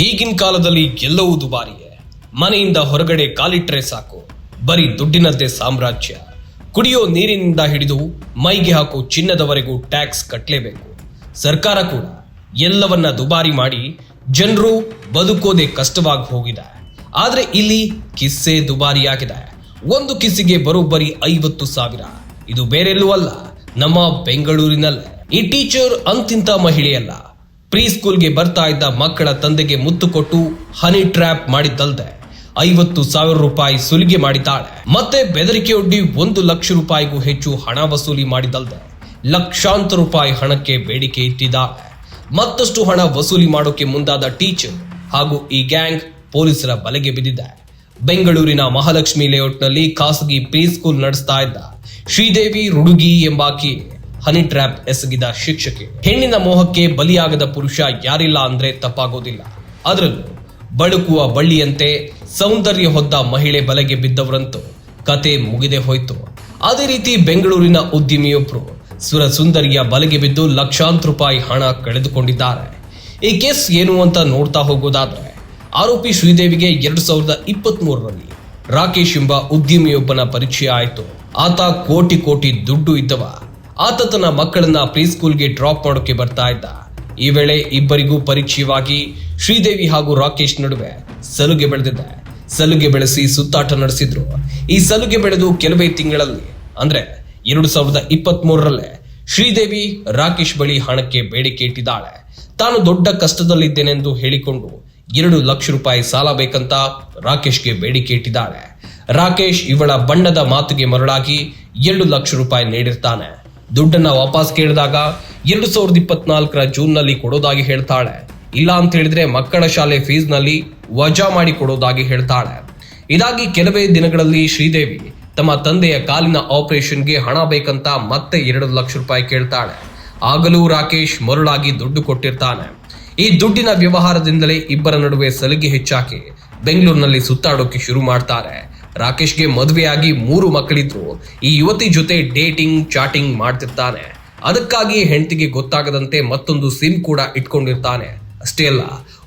ಈಗಿನ ಕಾಲದಲ್ಲಿ ಎಲ್ಲವೂ ದುಬಾರಿಯೇ. ಮನೆಯಿಂದ ಹೊರಗಡೆ ಕಾಲಿಟ್ರೆ ಸಾಕು, ಬರೀ ದುಡ್ಡಿನದ್ದೇ ಸಾಮ್ರಾಜ್ಯ. ಕುಡಿಯೋ ನೀರಿನಿಂದ ಹಿಡಿದು ಮೈಗೆ ಹಾಕೋ ಚಿನ್ನದವರೆಗೂ ಟ್ಯಾಕ್ಸ್ ಕಟ್ಟಲೇಬೇಕು. ಸರ್ಕಾರ ಕೂಡ ಎಲ್ಲವನ್ನ ದುಬಾರಿ ಮಾಡಿ ಜನರು ಬದುಕೋದೇ ಕಷ್ಟವಾಗಿ ಹೋಗಿದೆ. ಆದ್ರೆ ಇಲ್ಲಿ ಕಿಸ್ಸೆ ದುಬಾರಿಯಾಗಿದೆ. ಒಂದು ಕಿಸ್ಸಿಗೆ ಬರೋಬ್ಬರಿ 50,000. ಇದು ಬೇರೆಲ್ಲೂ ಅಲ್ಲ, ನಮ್ಮ ಬೆಂಗಳೂರಿನಲ್ಲೇ. ಈ ಟೀಚರ್ ಅಂತಿಂತ ಮಹಿಳೆಯಲ್ಲ. ಪ್ರೀ ಸ್ಕೂಲ್ಗೆ ಬರ್ತಾ ಇದ್ದ ಮಕ್ಕಳ ತಂದೆಗೆ ಮುತ್ತು ಕೊಟ್ಟು ಹನಿ ಟ್ರ್ಯಾಪ್ ಮಾಡಿದ್ದಲ್ದೆ 50,000 ರೂಪಾಯಿ ಸುಲಿಗೆ ಮಾಡಿದ್ದಾಳೆ. ಮತ್ತೆ ಬೆದರಿಕೆಯೊಡ್ಡಿ 1 ಲಕ್ಷ ರೂಪಾಯಿಗೂ ಹೆಚ್ಚು ಹಣ ವಸೂಲಿ ಮಾಡಿದ್ದಲ್ದೆ ಲಕ್ಷಾಂತರ ರೂಪಾಯಿ ಹಣಕ್ಕೆ ಬೇಡಿಕೆ ಇಟ್ಟಿದ್ದಾಳೆ. ಮತ್ತಷ್ಟು ಹಣ ವಸೂಲಿ ಮಾಡೋಕೆ ಮುಂದಾದ ಟೀಚರ್ ಹಾಗೂ ಈ ಗ್ಯಾಂಗ್ ಪೊಲೀಸರ ಬಲೆಗೆ ಬಿದ್ದಿದೆ. ಬೆಂಗಳೂರಿನ ಮಹಾಲಕ್ಷ್ಮಿ ಲೇಔಟ್ನಲ್ಲಿ ಖಾಸಗಿ ಪ್ರೀ ಸ್ಕೂಲ್ ನಡೆಸ್ತಾ ಇದ್ದ ಶ್ರೀದೇವಿ ರುಡುಗಿ ಎಂಬಾಕಿ ಹನಿ ಟ್ರ್ಯಾಪ್ ಎಸಗಿದ ಶಿಕ್ಷಕಿ. ಹೆಣ್ಣಿನ ಮೋಹಕ್ಕೆ ಬಲಿಯಾಗದ ಪುರುಷ ಯಾರಿಲ್ಲ ಅಂದ್ರೆ ತಪ್ಪಾಗೋದಿಲ್ಲ. ಅದರಲ್ಲೂ ಬಳುಕುವ ಬಳ್ಳಿಯಂತೆ ಸೌಂದರ್ಯ ಹೊದ್ದ ಮಹಿಳೆ ಬಲೆಗೆ ಬಿದ್ದವರಂತೂ ಕತೆ ಮುಗಿದೇ ಹೋಯ್ತು. ಅದೇ ರೀತಿ ಬೆಂಗಳೂರಿನ ಉದ್ಯಮಿಯೊಬ್ಬರು ಸುರಸುಂದರಿಯ ಬಲೆಗೆ ಬಿದ್ದು ಲಕ್ಷಾಂತರ ರೂಪಾಯಿ ಹಣ ಕಳೆದುಕೊಂಡಿದ್ದಾರೆ. ಈ ಕೇಸ್ ಏನು ಅಂತ ನೋಡ್ತಾ ಹೋಗೋದಾದ್ರೆ, ಆರೋಪಿ ಶ್ರೀದೇವಿಗೆ 2023ರಲ್ಲಿ ರಾಕೇಶ್ ಎಂಬ ಉದ್ಯಮಿಯೊಬ್ಬನ ಪರಿಚಯ ಆಯಿತು. ಆತ ಕೋಟಿ ದುಡ್ಡು ಇದ್ದವ. ಆತ ತನ್ನ ಮಕ್ಕಳನ್ನ ಪ್ರೀ ಸ್ಕೂಲ್ಗೆ ಡ್ರಾಪ್ ಮಾಡೋಕೆ ಬರ್ತಾ ಇದ್ದ. ಈ ವೇಳೆ ಇಬ್ಬರಿಗೂ ಪರಿಚಯವಾಗಿ ಶ್ರೀದೇವಿ ಹಾಗೂ ರಾಕೇಶ್ ನಡುವೆ ಸಲುಗೆ ಬೆಳೆದಿದೆ. ಸಲುಗೆ ಬೆಳೆಸಿ ಸುತ್ತಾಟ ನಡೆಸಿದ್ರು. ಈ ಸಲುಗೆ ಬೆಳೆದು ಕೆಲವೇ ತಿಂಗಳಲ್ಲಿ ಅಂದ್ರೆ 2023ರಲ್ಲೇ ಶ್ರೀದೇವಿ ರಾಕೇಶ್ ಬಳಿ ಹಣಕ್ಕೆ ಬೇಡಿಕೆ ಇಟ್ಟಿದ್ದಾಳೆ. ತಾನು ದೊಡ್ಡ ಕಷ್ಟದಲ್ಲಿದ್ದೇನೆಂದು ಹೇಳಿಕೊಂಡು 2 ಲಕ್ಷ ರೂಪಾಯಿ ಸಾಲ ಬೇಕಂತ ರಾಕೇಶ್ಗೆ ಬೇಡಿಕೆ ಇಟ್ಟಿದ್ದಾಳೆ. ರಾಕೇಶ್ ಇವಳ ಬಣ್ಣದ ಮಾತಿಗೆ ಮರಳಾಗಿ 2 ಲಕ್ಷ ರೂಪಾಯಿ ನೀಡಿರ್ತಾನೆ. ದುಡ್ಡನ್ನ ವಾಪಸ್ ಕೇಳಿದಾಗ 2024ರ ಜೂನ್ನಲ್ಲಿ ಕೊಡೋದಾಗಿ ಹೇಳ್ತಾಳೆ. ಇಲ್ಲ ಅಂತ ಹೇಳಿದ್ರೆ ಮಕ್ಕಳ ಶಾಲೆ ಫೀಸ್ ನಲ್ಲಿ ವಜಾ ಮಾಡಿ ಕೊಡೋದಾಗಿ ಹೇಳ್ತಾಳೆ. ಇದಾಗಿ ಕೆಲವೇ ದಿನಗಳಲ್ಲಿ ಶ್ರೀದೇವಿ ತಮ್ಮ ತಂದೆಯ ಕಾಲಿನ ಆಪರೇಷನ್ಗೆ ಹಣ ಬೇಕಂತ ಮತ್ತೆ 2 ಲಕ್ಷ ರೂಪಾಯಿ ಕೇಳ್ತಾಳೆ. ಆಗಲೂ ರಾಕೇಶ್ ಮರುಳಾಗಿ ದುಡ್ಡು ಕೊಟ್ಟಿರ್ತಾನೆ. ಈ ದುಡ್ಡಿನ ವ್ಯವಹಾರದಿಂದಲೇ ಇಬ್ಬರ ನಡುವೆ ಸಲಿಗೆ ಹೆಚ್ಚಾಕಿ ಬೆಂಗಳೂರಿನಲ್ಲಿ ಸುತ್ತಾಡೋಕೆ ಶುರು ಮಾಡ್ತಾರೆ. ರಾಕೇಶ್ಗೆ ಮದುವೆಯಾಗಿ 3 ಮಕ್ಕಳಿದ್ರು. ಈ ಯುವತಿ ಜೊತೆ ಡೇಟಿಂಗ್ ಚಾಟಿಂಗ್ ಮಾಡ್ತಿರ್ತಾನೆ. ಅದಕ್ಕಾಗಿ ಹೆಂಡತಿಗೆ ಗೊತ್ತಾಗದಂತೆ ಮತ್ತೊಂದು ಸಿಮ್ ಕೂಡ ಇಟ್ಕೊಂಡಿರ್ತಾನೆ. ಅಷ್ಟೇ ಅಲ್ಲ,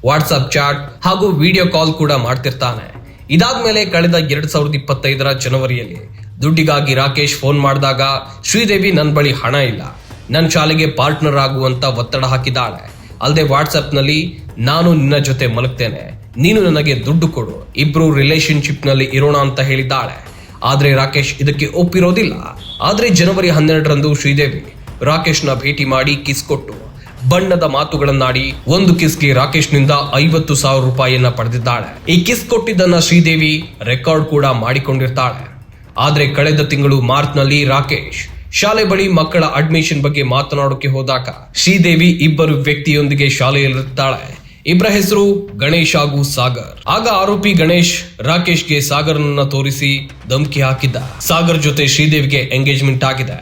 ವಾಟ್ಸ್ಆಪ್ ಚಾಟ್ ಹಾಗೂ ವಿಡಿಯೋ ಕಾಲ್ ಕೂಡ ಮಾಡ್ತಿರ್ತಾನೆ. ಇದಾದ್ಮೇಲೆ ಕಳೆದ 2025ರ ಜನವರಿಯಲ್ಲಿ ದುಡ್ಡಿಗಾಗಿ ರಾಕೇಶ್ ಫೋನ್ ಮಾಡಿದಾಗ ಶ್ರೀದೇವಿ ನನ್ನ ಬಳಿ ಹಣ ಇಲ್ಲ, ನನ್ನ ಶಾಲೆಗೆ ಪಾರ್ಟ್ನರ್ ಆಗುವಂತ ಒತ್ತಡ ಹಾಕಿದ್ದಾಳೆ. ಅಲ್ಲದೆ ವಾಟ್ಸ್ಆಪ್ನಲ್ಲಿ ನಾನು ನಿನ್ನ ಜೊತೆ ಮಲಗ್ತೇನೆ, ನೀನು ನನಗೆ ದುಡ್ಡು ಕೊಡು, ಇಬ್ರು ರಿಲೇಶನ್ಶಿಪ್ ನಲ್ಲಿ ಇರೋಣ ಅಂತ ಹೇಳಿದ್ದಾಳೆ. ಆದ್ರೆ ರಾಕೇಶ್ ಇದಕ್ಕೆ ಒಪ್ಪಿರೋದಿಲ್ಲ. ಆದ್ರೆ ಜನವರಿ 12ರಂದು ಶ್ರೀದೇವಿ ರಾಕೇಶ್ನ ಭೇಟಿ ಮಾಡಿ ಕಿಸ್ ಕೊಟ್ಟು ಬಣ್ಣದ ಮಾತುಗಳನ್ನಾಡಿ ಒಂದು ಕಿಸ್ಗೆ ರಾಕೇಶ್ನಿಂದ 50,000 ರೂಪಾಯಿಯನ್ನ ಪಡೆದಿದ್ದಾಳೆ. ಈ ಕಿಸ್ ಕೊಟ್ಟಿದ್ದನ್ನ ಶ್ರೀದೇವಿ ರೆಕಾರ್ಡ್ ಕೂಡ ಮಾಡಿಕೊಂಡಿರ್ತಾಳೆ. ಆದ್ರೆ ಕಳೆದ ತಿಂಗಳು ಮಾರ್ಚ್ನಲ್ಲಿ ರಾಕೇಶ್ ಶಾಲೆ ಬಳಿ ಮಕ್ಕಳ ಅಡ್ಮಿಷನ್ ಬಗ್ಗೆ ಮಾತನಾಡೋಕೆ ಹೋದಾಗ ಶ್ರೀದೇವಿ ಇಬ್ಬರು ವ್ಯಕ್ತಿಯೊಂದಿಗೆ ಶಾಲೆಯಲ್ಲಿರ್ತಾಳೆ. ಇಬ್ಬರ ಹೆಸರು ಗಣೇಶ್ ಹಾಗೂ ಸಾಗರ್. ಆಗ ಆರೋಪಿ ಗಣೇಶ್ ರಾಕೇಶ್ಗೆ ಸಾಗರ್ನನ್ನ ತೋರಿಸಿ ಧಮಕಿ ಹಾಕಿದ್ದ. ಸಾಗರ್ ಜೊತೆ ಶ್ರೀದೇವಿಗೆ ಎಂಗೇಜ್ಮೆಂಟ್ ಆಗಿದೆ,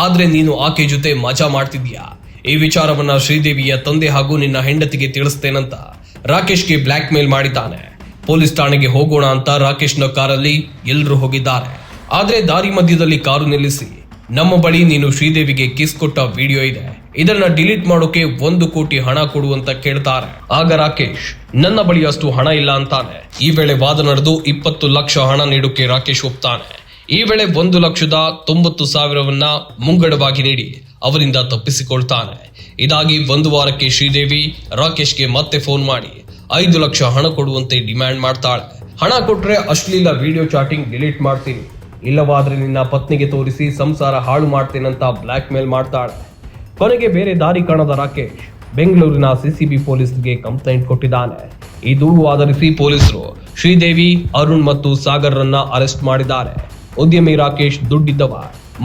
ಆದ್ರೆ ನೀನು ಆಕೆ ಜೊತೆ ಮಜಾ ಮಾಡ್ತಿದ್ಯಾ, ಈ ವಿಚಾರವನ್ನ ಶ್ರೀದೇವಿಯ ತಂದೆ ಹಾಗೂ ನಿನ್ನ ಹೆಂಡತಿಗೆ ತಿಳಿಸ್ತೇನಂತ ರಾಕೇಶ್ಗೆ ಬ್ಲಾಕ್ ಮೇಲ್ ಮಾಡಿದ್ದಾನೆ. ಪೊಲೀಸ್ ಠಾಣೆಗೆ ಹೋಗೋಣ ಅಂತ ರಾಕೇಶ್ನ ಕಾರಲ್ಲಿ ಎಲ್ಲರೂ ಹೋಗಿದ್ದಾರೆ. ಆದ್ರೆ ದಾರಿ ಮಧ್ಯದಲ್ಲಿ ಕಾರು ನಿಲ್ಲಿಸಿ ನಮ್ಮ ಬಳಿ ನೀನು ಶ್ರೀದೇವಿಗೆ ಕಿಸ್ ಕೊಟ್ಟ ವಿಡಿಯೋ ಇದೆ, ಇದನ್ನ ಡಿಲೀಟ್ ಮಾಡೋಕೆ 1 ಕೋಟಿ ಹಣ ಕೊಡು ಅಂತ ಕೇಳ್ತಾರೆ. ಆಗ ರಾಕೇಶ್ ನನ್ನ ಬಳಿ ಅಷ್ಟು ಹಣ ಇಲ್ಲ ಅಂತಾನೆ. ಈ ವೇಳೆ ವಾದ ನಡೆದು 20 ಲಕ್ಷ ಹಣ ನೀಡೋಕೆ ರಾಕೇಶ್ ಒಪ್ತಾನೆ. ಈ ವೇಳೆ 1,90,000ವನ್ನ ಮುಂಗಡವಾಗಿ ನೀಡಿ ಅವರಿಂದ ತಪ್ಪಿಸಿಕೊಳ್ತಾನೆ. ಇದಾಗಿ 1 ವಾರಕ್ಕೆ ಶ್ರೀದೇವಿ ರಾಕೇಶ್ಗೆ ಮತ್ತೆ ಫೋನ್ ಮಾಡಿ 5 ಲಕ್ಷ ಹಣ ಕೊಡುವಂತೆ ಡಿಮ್ಯಾಂಡ್ ಮಾಡ್ತಾಳೆ. ಹಣ ಕೊಟ್ರೆ ಅಶ್ಲೀಲ ವಿಡಿಯೋ ಚಾಟಿಂಗ್ ಡಿಲೀಟ್ ಮಾಡ್ತೀನಿ, ಇಲ್ಲವಾದ್ರೆ ನಿನ್ನ ಪತ್ನಿಗೆ ತೋರಿಸಿ ಸಂಸಾರ ಹಾಳು ಮಾಡ್ತೇನಂತ ಬ್ಲಾಕ್ ಮೇಲ್ ಮಾಡ್ತಾಳೆ. ಕೊನೆಗೆ ಬೇರೆ ದಾರಿ ಕಾಣದ ರಾಕೇಶ್ ಬೆಂಗಳೂರಿನ ಸಿಸಿಬಿ ಪೊಲೀಸ್ಗೆ ಕಂಪ್ಲೇಂಟ್ ಕೊಟ್ಟಿದ್ದಾನೆ. ಈ ದೂರು ಆಧರಿಸಿ ಪೊಲೀಸರು ಶ್ರೀದೇವಿ, ಅರುಣ್ ಮತ್ತು ಸಾಗರ್ರನ್ನ ಅರೆಸ್ಟ್ ಮಾಡಿದ್ದಾರೆ. ಉದ್ಯಮಿ ರಾಕೇಶ್ ದುಡ್ಡಿದ್ದವ,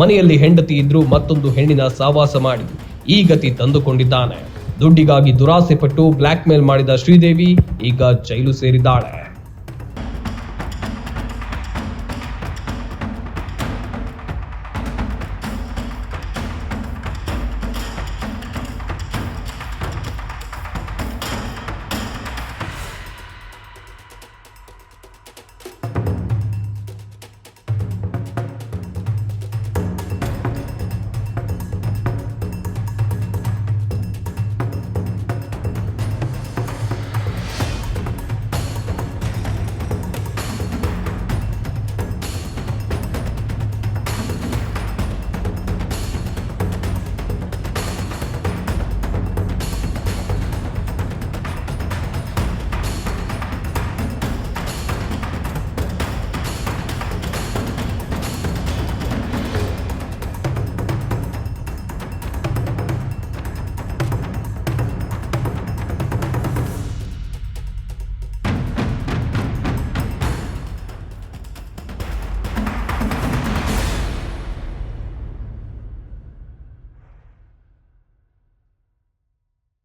ಮನೆಯಲ್ಲಿ ಹೆಂಡತಿ ಇದ್ರೂ ಮತ್ತೊಂದು ಹೆಣ್ಣಿನ ಸಹವಾಸ ಮಾಡಿ ಈ ಗತಿ ತಂದುಕೊಂಡಿದ್ದಾನೆ. ದುಡ್ಡಿಗಾಗಿ ದುರಾಸೆ ಪಟ್ಟು ಬ್ಲಾಕ್ ಮೇಲ್ ಮಾಡಿದ ಶ್ರೀದೇವಿ ಈಗ ಜೈಲು ಸೇರಿದ್ದಾಳೆ.